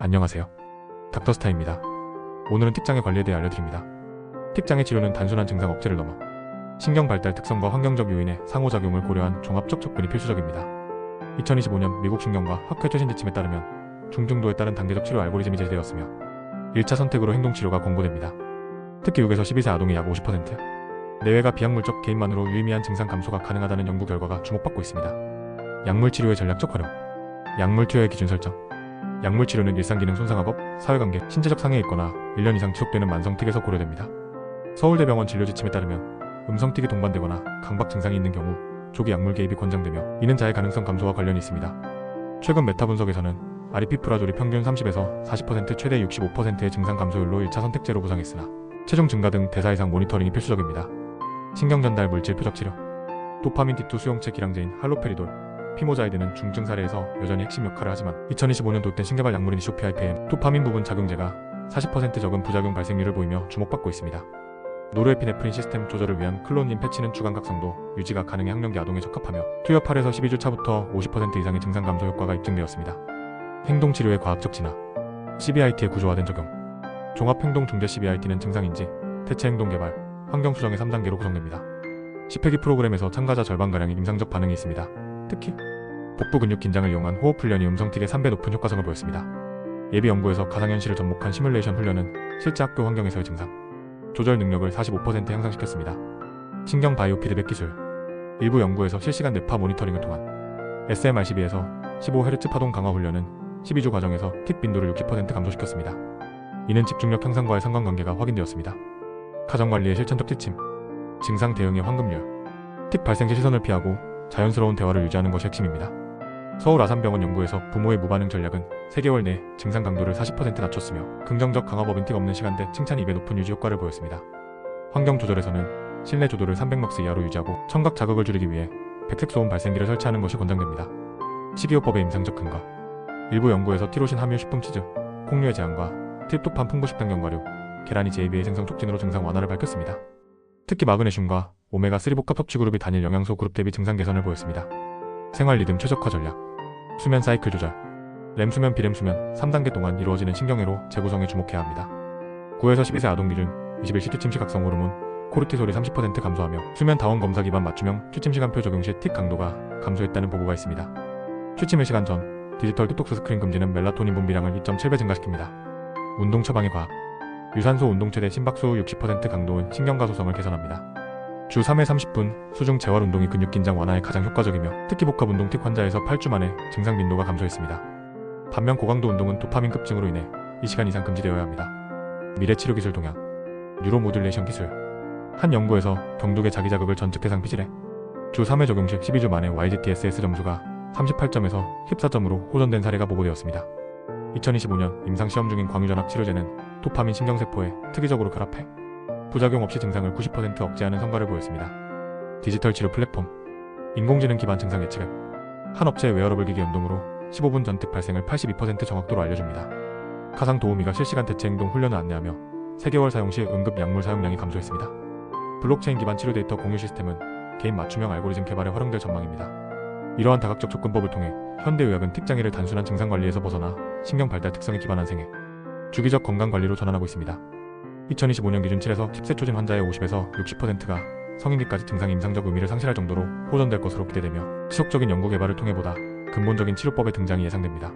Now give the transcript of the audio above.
안녕하세요. 닥터스타입니다. 오늘은 틱장의 관리에 대해 알려드립니다. 틱장의 치료는 단순한 증상 억제를 넘어 신경 발달 특성과 환경적 요인의 상호작용을 고려한 종합적 접근이 필수적입니다. 2025년 미국 신경과 학회 최신 지침에 따르면 중증도에 따른 단계적 치료 알고리즘이 제시되었으며 1차 선택으로 행동치료가 권고됩니다. 특히 6에서 12세 아동의 약 50%, 내외가 비약물적 개인만으로 유의미한 증상 감소가 가능하다는 연구 결과가 주목받고 있습니다. 약물치료의 전략적 활용, 약물 투여의 기준 설정. 약물치료는 일상기능 손상학업, 사회관계, 신체적 장애에 있거나 1년 이상 지속되는 만성틱에서 고려됩니다. 서울대병원 진료지침에 따르면 음성틱이 동반되거나 강박 증상이 있는 경우 조기 약물 개입이 권장되며 이는 자해 가능성 감소와 관련이 있습니다. 최근 메타 분석에서는 아리피프라졸이 평균 30에서 40% 최대 65%의 증상 감소율로 1차 선택제로 부상했으나 체중 증가 등 대사 이상 모니터링이 필수적입니다. 신경전달 물질 표적 치료. 도파민 D2 수용체 기량제인 할로페리돌, 피모자이드는 중증 사례에서 여전히 핵심 역할을 하지만 2025년 도입된 신개발 약물인 이쇼피아이펜, 도파민 부분 작용제가 40% 적은 부작용 발생률을 보이며 주목받고 있습니다. 노르에피네프린 시스템 조절을 위한 클론닌 패치는 주간각성도 유지가 가능해 학령기 아동에 적합하며 투여 8에서 12주 차부터 50% 이상의 증상 감소 효과가 입증되었습니다. 행동치료의 과학적 진화. CBIT의 구조화된 적용. 종합행동중재 CBIT는 증상인지, 대체행동 개발, 환경 수정의 3단계로 구성됩니다. 10회기 프로그램에서 참가자 절반가량이 임상적 반응이 있습니다. 특히 복부 근육 긴장을 이용한 호흡 훈련이 음성틱의 3배 높은 효과성을 보였습니다. 예비 연구에서 가상현실을 접목한 시뮬레이션 훈련은 실제 학교 환경에서의 증상 조절 능력을 45% 향상시켰습니다. 신경 바이오 피드백 기술. 일부 연구에서 실시간 뇌파 모니터링을 통한 SMRCB에서 15Hz 파동 강화 훈련은 12주 과정에서 틱 빈도를 60% 감소시켰습니다. 이는 집중력 향상과의 상관관계가 확인되었습니다. 가정관리의 실천적 지침. 증상 대응의 황금률. 틱 발생 시 시선을 피하고 자연스러운 대화를 유지하는 것이 핵심입니다. 서울 아산병원 연구에서 부모의 무반응 전략은 3개월 내 증상 강도를 40% 낮췄으며 긍정적 강화법인 틱 없는 시간대 칭찬 2배 높은 유지 효과를 보였습니다. 환경 조절에서는 실내 조도를 300럭스 이하로 유지하고 청각 자극을 줄이기 위해 백색 소음 발생기를 설치하는 것이 권장됩니다. 식이요법의 임상적 근거. 일부 연구에서 티로신 함유 식품치즈, 콩류의 제한과 트립토판 풍부식 당경과류, 계란이 JBA 생성 촉진으로 증상 완화를 밝혔습니다. 특히 마그네슘과 오메가3 복합 섭취 그룹이 단일 영양소 그룹 대비 증상 개선을 보였습니다. 생활 리듬 최적화 전략. 수면 사이클 조절. 렘 수면, 비렘 수면 3단계 동안 이루어지는 신경회로 재구성에 주목해야 합니다. 9에서 12세 아동 기준 21시 취침시 각성 호르몬 코르티솔이 30% 감소하며 수면 다원 검사 기반 맞춤형 취침 시간표 적용 시 틱 강도가 감소했다는 보고가 있습니다. 취침 1시간 전 디지털 디톡스 스크린 금지는 멜라토닌 분비량을 2.7배 증가시킵니다. 운동 처방의 과학. 유산소 운동 최대 심박수 60% 강도는 신경가소성을 개선합니다. 주 3회 30분 수중 재활 운동이 근육 긴장 완화에 가장 효과적이며 특히 복합 운동 틱 환자에서 8주 만에 증상 빈도가 감소했습니다. 반면 고강도 운동은 도파민 급증으로 인해 2시간 이상 금지되어야 합니다. 미래 치료 기술 동향. 뉴로모듈레이션 기술. 한 연구에서 경두계 자기자극을 전측 대상 피질에 주 3회 적용 시 12주 만에 YGTSS 점수가 38점에서 14점으로 호전된 사례가 보고되었습니다. 2025년 임상시험 중인 광유전압 치료제는 도파민 신경세포에 특이적으로 결합해 부작용 없이 증상을 90% 억제하는 성과를 보였습니다. 디지털 치료 플랫폼. 인공지능 기반 증상 예측 앱. 한 업체의 웨어러블 기기 연동으로 15분 전 틱 발생을 82% 정확도로 알려줍니다. 가상 도우미가 실시간 대체 행동 훈련을 안내하며 3개월 사용 시 응급 약물 사용량이 감소했습니다. 블록체인 기반 치료 데이터 공유 시스템은 개인 맞춤형 알고리즘 개발에 활용될 전망입니다. 이러한 다각적 접근법을 통해 현대의학은 틱장애를 단순한 증상 관리에서 벗어나 신경 발달 특성에 기반한 생애, 주기적 건강 관리로 전환하고 있습니다. 2025년 기준 7에서 10세 초진 환자의 50에서 60%가 성인기까지 증상이 임상적 의미를 상실할 정도로 호전될 것으로 기대되며 지속적인 연구 개발을 통해 보다 근본적인 치료법의 등장이 예상됩니다.